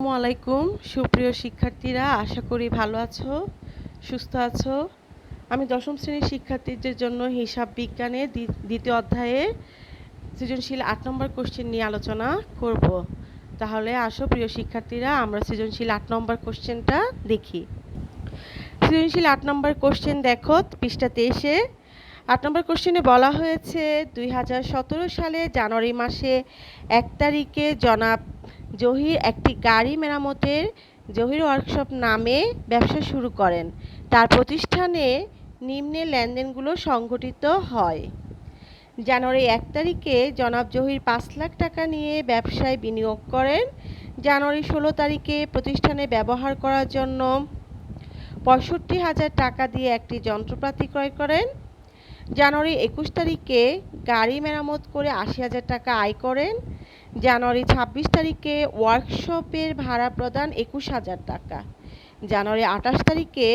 আসসালামু আলাইকুম সুপ্রিয় শিক্ষার্থীরা, আশা করি ভালো আছো, সুস্থ আছো। আমি দশম শ্রেণীর শিক্ষার্থীদের জন্য হিসাব বিজ্ঞানের দ্বিতীয় অধ্যায়ের সৃজনশীল ৮ নম্বর কোশ্চেন নিয়ে আলোচনা করব। তাহলে আসো প্রিয় শিক্ষার্থীরা, আমরা সৃজনশীল ৮ নম্বর কোশ্চেনটা দেখি। সৃজনশীল ৮ নম্বর কোশ্চেন দেখো পৃষ্ঠা 23-এ। ৮ নম্বর কোশ্চেনে বলা হয়েছে 2017 সালে জানুয়ারি মাসে 1 তারিখে জনাব জহির একটি গাড়ি মেরামতের জহির ওয়ার্কশপ নামে ব্যবসা শুরু করেন। তার প্রতিষ্ঠানে নিম্নে লেনদেনগুলো সংঘটিত হয়। জানুয়ারি 1 তারিখে জনাব জহির 5 লাখ টাকা নিয়ে ব্যবসায় বিনিয়োগ করেন। জানুয়ারি 16 তারিখে প্রতিষ্ঠানে ব্যবহার করার জন্য 65,000 টাকা দিয়ে একটি যন্ত্রপাতি ক্রয় করেন। জানুয়ারি 21 তারিখে গাড়ি মেরামত করে 80,000 টাকা আয় করেন। জানুয়ারি 26 তারিখে ওয়ার্কশপের ভাড়া প্রদান 21,000 টাকা। জানুয়ারি 28 তারিখে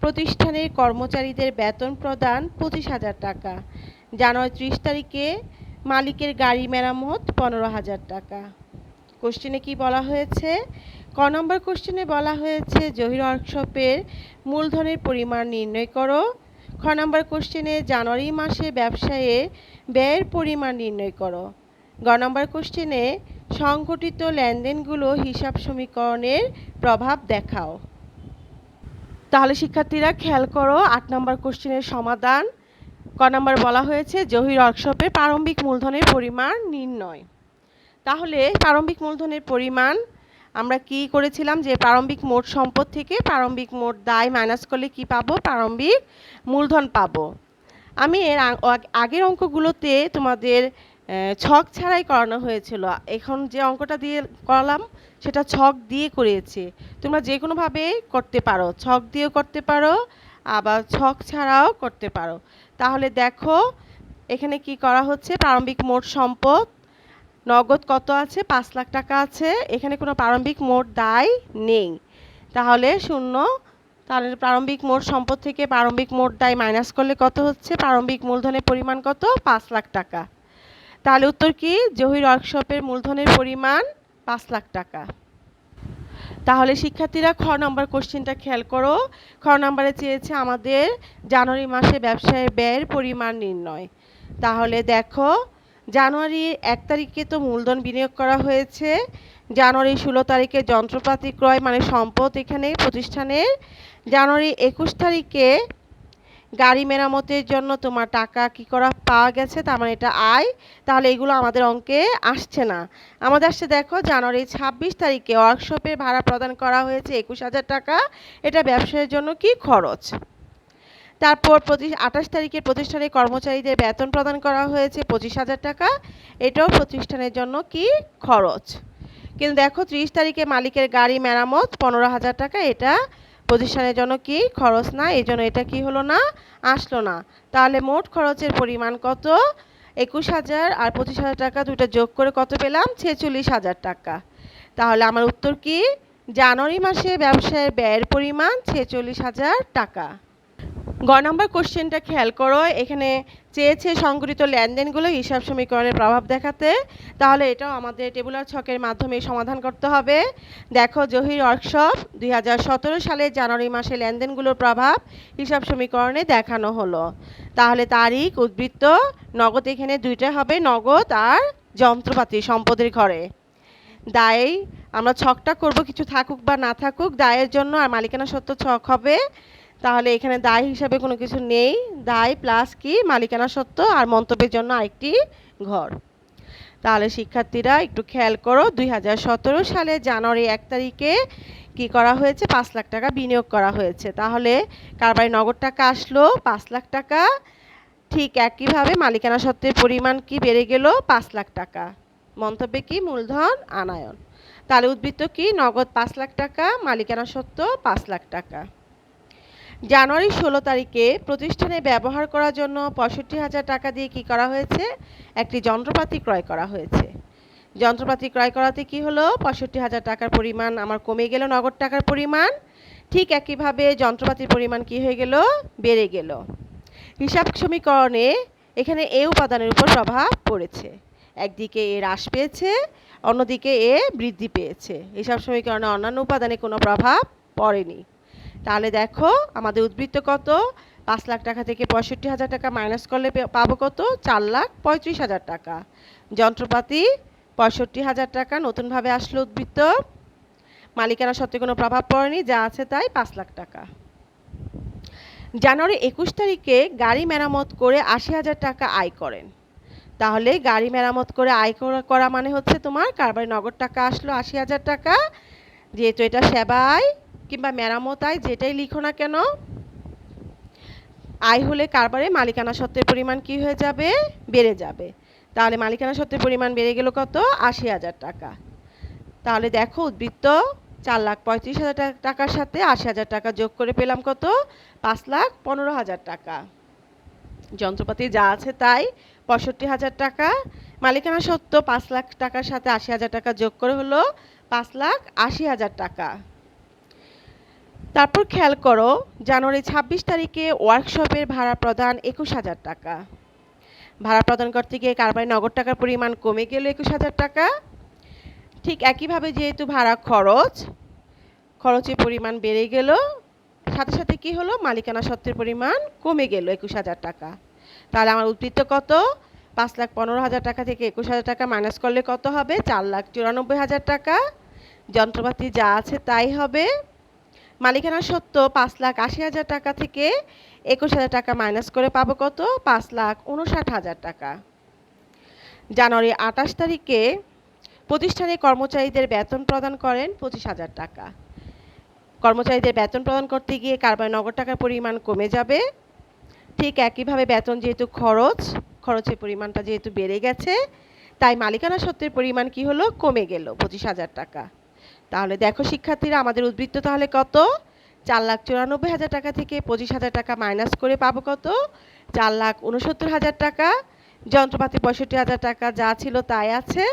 প্রতিষ্ঠানের কর্মচারীদের বেতন প্রদান 25,000 টাকা। জানুয়ারি 30 তারিখে মালিকের গাড়ি মেরামত 15,000 টাকা। কোশ্চেনে কি বলা হয়েছে? ক নম্বর কোশ্চেনে বলা হয়েছে জহির ওয়ার্কশপের মূলধনের পরিমাণ নির্ণয় করো। খ নম্বর কোশ্চেনে জানুয়ারি মাসে ব্যবসায়ে ব্যয়ের পরিমাণ নির্ণয় করো। গ নম্বর কোশ্চেনে সংঘটিত লেনদেনগুলো হিসাব সমীকরণের প্রভাব দেখাও। তাহলে শিক্ষার্থীরা খেয়াল করো ৮ নম্বর কোশ্চেনের সমাধান। ক নম্বর বলা হয়েছে জহির ওয়ার্কশপের প্রারম্ভিক মূলধনের পরিমাণ নির্ণয়। তাহলে প্রারম্ভিক মূলধনের পরিমাণ আমরা কি করেছিলাম যে প্রারম্ভিক মোট সম্পদ থেকে প্রারম্ভিক মোট দায় মাইনাস করলে কি পাবো? প্রারম্ভিক মূলধন পাবো। আমি এর আগের অঙ্কগুলোতে তোমাদের ছক ছাড়াই করানো হয়েছিল। এখন যে অঙ্কটা দিয়ে করালাম সেটা ছক দিয়ে করিয়েছি। তোমরা যে কোনোভাবে করতে পারো, ছক দিয়েও করতে পারো আবার ছক ছাড়াও করতে পারো। তাহলে দেখো এখানে কি করা হচ্ছে, প্রারম্ভিক মোট সম্পদ নগদ কত আছে? 5 লাখ টাকা আছে। এখানে কোনো প্রারম্ভিক মোট দায় নেই, তাহলে শূন্য। তাহলে প্রারম্ভিক মোট সম্পদ থেকে প্রারম্ভিক মোট দায় মাইনাস করলে কত হচ্ছে? প্রারম্ভিক মূলধনের পরিমাণ কত? 5 লাখ টাকা। তাহলে উত্তর কি? জহির ওয়ার্কশপের মূলধনের পরিমাণ 5 লাখ টাকা। তাহলে শিক্ষার্থীরা খ নম্বর কোশ্চেনটা খেয়াল করো। খ নম্বরে চেয়েছে আমাদের জানুয়ারি মাসে ব্যবসায়ের ব্যয়ের পরিমাণ নির্ণয়। তাহলে দেখো জানুয়ারি 1 তারিখে তো মূলধন বিনিয়োগ করা হয়েছে। জানুয়ারি 16 তারিখে যন্ত্রপাতি ক্রয় মানে সম্পদ এখানে প্রতিষ্ঠানের। জানুয়ারি 21 তারিখে গাড়ি মেরামতের জন্য তোমার টাকা কি করা পাওয়া গেছে, তার মানে এটা আয়। তাহলে এগুলো আমাদের অঙ্কে আসছে না। আমাদের আসছে দেখো জানুয়ারি 26 তারিখে ওয়ার্কশপের ভাড়া প্রদান করা হয়েছে 21,000 টাকা। এটা ব্যবসায়ের জন্য কি খরচ। তারপর 28 তারিখে প্রতিষ্ঠানের কর্মচারীদের বেতন প্রদান করা হয়েছে 25,000 টাকা। এটাও প্রতিষ্ঠানের জন্য কি খরচ। কিন্তু দেখো 30 তারিখে মালিকের গাড়ি মেরামত 15,000 টাকা, এটা প্রতিষ্ঠানের জন্য কি খরচ না, এই জন্য এটা কি হলো না, আসলো না। তাহলে মোট খরচের পরিমাণ কত? 21,000 আর 25,000 টাকা দুটো যোগ করে কত পেলাম? 46,000 টাকা। তাহলে আমার উত্তর কি? জানুয়ারি মাসে ব্যবসায়ের ব্যয়ের পরিমাণ 46,000 টাকা। গ নম্বর কোশ্চেনটা খেয়াল করো, এখানে চেয়েছে সংঘটিত লেনদেনগুলো হিসাব সমীকরণের প্রভাব দেখাতে। তাহলে এটাও আমাদের টেবুলার ছকের মাধ্যমে সমাধান করতে হবে। দেখো জহির ওয়ার্কশপ 2017 সালে জানুয়ারি মাসে লেনদেনগুলোর প্রভাব হিসাব সমীকরণে দেখানো হলো। তাহলে তারিখ উদ্বৃত্ত নগদ এখানে দুইটা হবে, নগদ আর যন্ত্রপাতি সম্পদের ঘরে। দায় আমরা ছকটা করব, কিছু থাকুক বা না থাকুক দায়ের জন্য, আর মালিকানা সত্ত্ব ছক হবে। তাহলে এখানে দায় হিসাবে কোনো কিছু নেই, দায় প্লাস কি মালিকানা সত্ত্ব আর মন্তব্যের জন্য আরেকটি ঘর। তাহলে শিক্ষার্থীরা একটু খেয়াল করো 2017 সালে জানুয়ারি 1 তারিখে কি করা হয়েছে? 5 লাখ টাকা বিনিয়োগ করা হয়েছে। তাহলে কারবারে নগদ টাকা আসলো 5 লাখ টাকা। ঠিক একইভাবে মালিকানা সত্ত্বের পরিমাণ কি বেড়ে গেল? 5 লাখ টাকা। মন্তব্যে কি? মূলধন আনায়ন। তাহলে উদ্বৃত্ত কি? নগদ 5 লাখ টাকা, মালিকানা সত্ত্ব 5 লাখ টাকা। জানুয়ারি 16 তারিখে প্রতিষ্ঠানে ব্যবহার করার জন্য 65,000 টাকা দিয়ে কি করা হয়েছে? একটি যন্ত্রপাতি ক্রয় করা হয়েছে। যন্ত্রপাতি ক্রয় করাতে কি হলো? 65,000 টাকার পরিমাণ আমার কমে গেল নগদ টাকার পরিমাণ। ঠিক একইভাবে যন্ত্রপাতির পরিমাণ কি হয়ে গেল? বেড়ে গেল। হিসাব সমীকরণে এখানে এ উপাদানের উপর প্রভাব পড়েছে। একদিকে এ হ্রাস পেয়েছে অন্যদিকে এ বৃদ্ধি পেয়েছে। হিসাব সমীকরণে অন্যান্য উপাদানে কোনো প্রভাব পড়েনি। তাহলে দেখো আমাদের উদ্বৃত্ত কত, 5 লাখ টাকা থেকে 65,000 টাকা মাইনাস করলে পাবো কত, 4,35,000 টাকা। যন্ত্রপাতি 65,000 টাকা নতুনভাবে আসলো উদ্বৃত্ত। মালিকানা সত্ত্বে কোনো প্রভাব পড়েনি, যা আছে তাই 5 লাখ টাকা। জানুয়ারি 21 তারিখে গাড়ি মেরামত করে 80,000 টাকা আয় করেন। তাহলে গাড়ি মেরামত করে আয় করা মানে হচ্ছে তোমার কারবারে নগদ টাকা আসলো 80,000 টাকা। যেহেতু এটা সেবা আয় কিংবা মেরামত আয় যেটাই লিখো না কেন, আয় হলে কারবারে মালিকানা সত্ত্বের পরিমাণ কি হয়ে যাবে, বেড়ে যাবে। তাহলে মালিকানা সত্ত্বের পরিমাণ বেড়ে গেল কত, 80,000 টাকা। তাহলে দেখো উদ্বৃত্ত 4,35,000 টাকার সাথে 80,000 টাকা যোগ করে পেলাম কত, 5,15,000 টাকা। যন্ত্রপাতি যা আছে তাই 65,000 টাকা। মালিকানা সত্ত্ব 5 লাখ টাকার সাথে 80,000 টাকা যোগ করে হলো 5,80,000 টাকা। তারপর খেয়াল করো, জানুয়ারি 26 তারিখে ওয়ার্কশপের ভাড়া প্রদান 21,000 টাকা। ভাড়া প্রদান করতে গিয়ে কারবারে নগদ টাকার পরিমাণ কমে গেল 21,000 টাকা। ঠিক একইভাবে যেহেতু ভাড়া খরচের পরিমাণ বেড়ে গেল, সাথে সাথে কি হলো, মালিকানা সত্ত্বের পরিমাণ কমে গেল 21,000 টাকা। তাহলে আমার উদ্বৃত্ত কত, 5,15,000 টাকা থেকে 21,000 টাকা মাইনাস করলে কত হবে, 4,94,000 টাকা। যন্ত্রপাতি যা আছে তাই হবে। মালিকানা সত্ত্ব 5,80,000 টাকা থেকে 21,000 টাকা মাইনাস করে পাবো কত, 5,59,000 টাকা। জানুয়ারি 28 তারিখে প্রতিষ্ঠানে কর্মচারীদের বেতন প্রদান করেন 25,000 টাকা। কর্মচারীদের বেতন প্রদান করতে গিয়ে কারবারে নগদ টাকার পরিমাণ কমে যাবে। ঠিক একইভাবে বেতন যেহেতু খরচের পরিমাণটা যেহেতু বেড়ে গেছে, তাই মালিকানা সত্ত্বের পরিমাণ কি হলো, কমে গেল 25,000 টাকা। তাহলে দেখো শিক্ষার্থীরা আমাদের উদ্বৃত্ত তাহলে কত, 4,94,000 টাকা থেকে 25,000 টাকা মাইনাস করে পাবো কত, 4,69,000 টাকা। যন্ত্রপাতি 65,000 টাকা যা ছিল তাই আছে।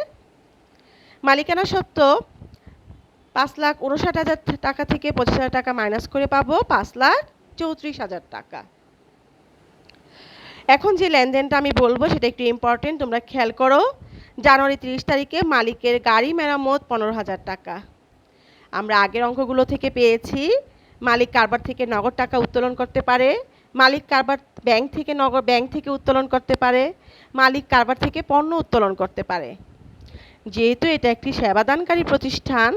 মালিকানা সত্ত্ব 5,59,000 টাকা থেকে 25,000 টাকা মাইনাস করে পাবো 5,34,000 টাকা। এখন যে লেনদেনটা আমি বলবো সেটা একটু ইম্পর্টেন্ট, তোমরা খেয়াল করো। জানুয়ারি 30 তারিখে মালিকের গাড়ি মেরামত 15,000 টাকা। আমরা আগের অঙ্কগুলো থেকে পেয়েছি মালিক কারবার থেকে নগদ টাকা উত্তোলন করতে পারে, মালিক কারবার ব্যাংক থেকে উত্তোলন করতে পারে, মালিক কারবার থেকে পণ্য উত্তোলন করতে পারে। যেহেতু এটা একটি সেবাদানকারী প্রতিষ্ঠান,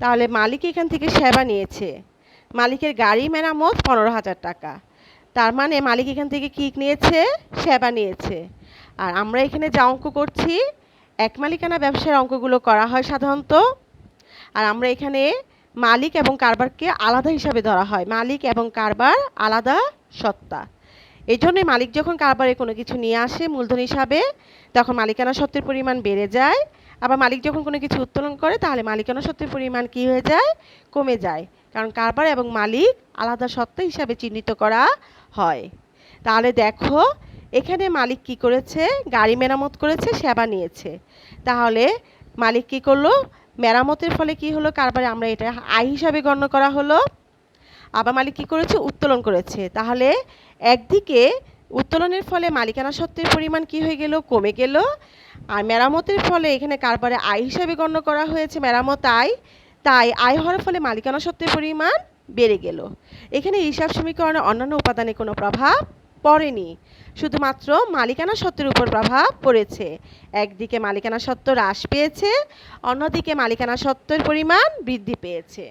তাহলে মালিক এখান থেকে সেবা নিয়েছে। মালিকের গাড়ি মেরামত 15,000 টাকা, তার মানে মালিক এখান থেকে কি নিয়েছে, সেবা নিয়েছে। আর আমরা এখানে যা অঙ্ক করছি, এক মালিকানা ব্যবসার অঙ্কগুলো করা হয় সাধারণত। আর আমরা এখানে মালিক এবং কারবারকে আলাদা হিসাবে ধরা হয়, মালিক এবং কারবার আলাদা সত্তা। এই জন্যই মালিক যখন কারবারে কোনো কিছু নিয়ে আসে মূলধন হিসাবে, তখন মালিকানা সত্ত্বের পরিমাণ বেড়ে যায়। আবার মালিক যখন কোনো কিছু উত্তোলন করে, তাহলে মালিকানা সত্ত্বের পরিমাণ কি হয়ে যায়, কমে যায়। কারণ কারবার এবং মালিক আলাদা সত্তা হিসাবে চিহ্নিত করা হয়। তাহলে দেখো এখানে মালিক কি করেছে, গাড়ি মেরামত করেছে, সেবা নিয়েছে। তাহলে মালিক কি করলো, মেরামতের ফলে কি হলো, কারবারে আমরা এটা আয় হিসাবে গণ্য করা হলো। আবার মালিক কি করেছে, উত্তোলন করেছে। তাহলে একদিকে উত্তোলনের ফলে মালিকানা সত্ত্বের পরিমাণ কি হয়ে গেল, কমে গেল। আর মেরামতের ফলে এখানে কারবারে আয় হিসাবে গণ্য করা হয়েছে মেরামত আয়, তাই আয় হওয়ার ফলে মালিকানা সত্ত্বের পরিমাণ বেড়ে গেল। এখানে হিসাব সমীকরণে অন্যান্য উপাদানে কোনো প্রভাব পড়েনি, শুধুমাত্র মালিকানা সত্ত্বের উপর প্রভাব পড়েছে। একদিকে মালিকানা সত্ত্ব হ্রাস পেয়েছে, অন্যদিকে মালিকানা সত্ত্বের পরিমাণ বৃদ্ধি পেয়েছে।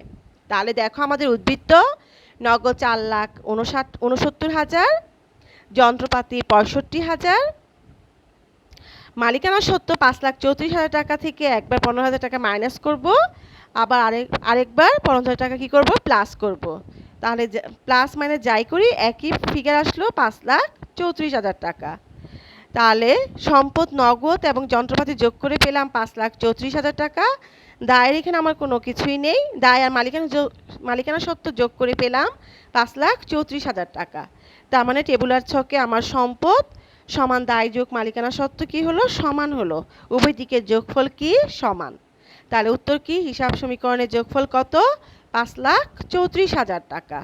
তাহলে দেখো আমাদের উদ্বৃত্ত নগদ 4,69,000, যন্ত্রপাতি 65,000, মালিকানা সত্ত্ব 5,34,000 টাকা থেকে একবার 15,000 টাকা মাইনাস করব, আবার আরেকবার 15,000 টাকা কি করব, প্লাস করব। তাহলে প্লাস মাইনাস যাই করি একই ফিগার আসলো 5,34,000 টাকা। তাহলে সম্পদ নগদ এবং যন্ত্রপাতি যোগ করে পেলাম 5,34,000 টাকা। দায়ের এখানে আমার কোনো কিছুই নেই, দায় আর মালিকানা সত্ত্ব যোগ করে পেলাম 5,34,000 টাকা। তার মানে টেবুলার ছকে আমার সম্পদ সমান দায় যোগ মালিকানা সত্ত্ব কি হলো, সমান হলো। উভয় দিকের যোগফল কি, সমান। তাহলে উত্তর কি, হিসাব সমীকরণের যোগফল কত, 5,34,000 টাকা।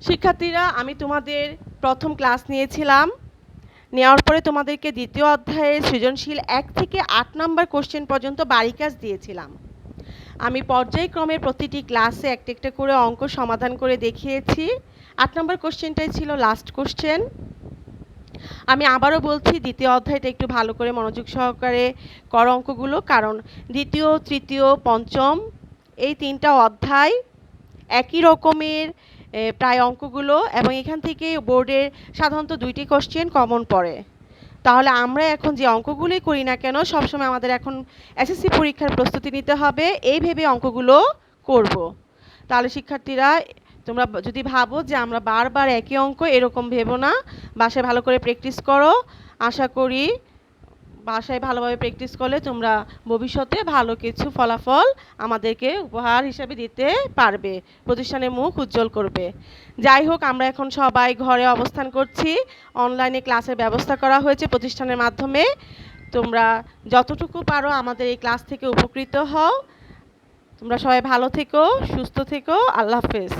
শিক্ষার্থীরা, আমি তোমাদের প্রথম ক্লাস নিয়েছিলাম নেওয়ার পরে তোমাদেরকে দ্বিতীয় অধ্যায়ের সৃজনশীল 1 থেকে 8 নাম্বার কোশ্চেন পর্যন্ত বাড়ি কাজ দিয়েছিলাম। আমি পর্যায়ক্রমে প্রতিটি ক্লাসে একটা একটা করে অঙ্ক সমাধান করে দেখিয়েছি। 8 নাম্বার কোশ্চেনটাই ছিল লাস্ট কোশ্চেন। আমি আবারও বলছি, দ্বিতীয় অধ্যায়টা একটু ভালো করে মনোযোগ সহকারে করো অঙ্কগুলো, কারণ দ্বিতীয়, তৃতীয়, পঞ্চম এই 3টা অধ্যায় একই রকমের প্রায় অঙ্কগুলো, এবং এখান থেকে বোর্ডের সাধারণত 2টি কোশ্চেন কমন পড়ে। তাহলে আমরা এখন যে অঙ্কগুলোই করি না কেন, সবসময় আমাদের এখন এসএসসি পরীক্ষার প্রস্তুতি নিতে হবে, এই ভেবে অঙ্কগুলো করব। তাহলে শিক্ষার্থীরা, তোমরা যদি ভাবো যে আমরা বারবার একই অঙ্ক, এরকম ভেবো না, বাসায় ভালো করে প্র্যাকটিস করো। আশা করি বাসায় ভালোভাবে প্র্যাকটিস করলে তোমরা ভবিষ্যতে ভালো কিছু ফলাফল আমাদেরকে উপহার হিসাবে দিতে পারবে, প্রতিষ্ঠানের মুখ উজ্জ্বল করবে। যাই হোক, আমরা এখন সবাই ঘরে অবস্থান করছি, অনলাইনে ক্লাসের ব্যবস্থা করা হয়েছে প্রতিষ্ঠানের মাধ্যমে। তোমরা যতটুকু পারো আমাদের এই ক্লাস থেকে উপকৃত হও। তোমরা সবাই ভালো থেকো, সুস্থ থেকো। আল্লাহ হাফেজ।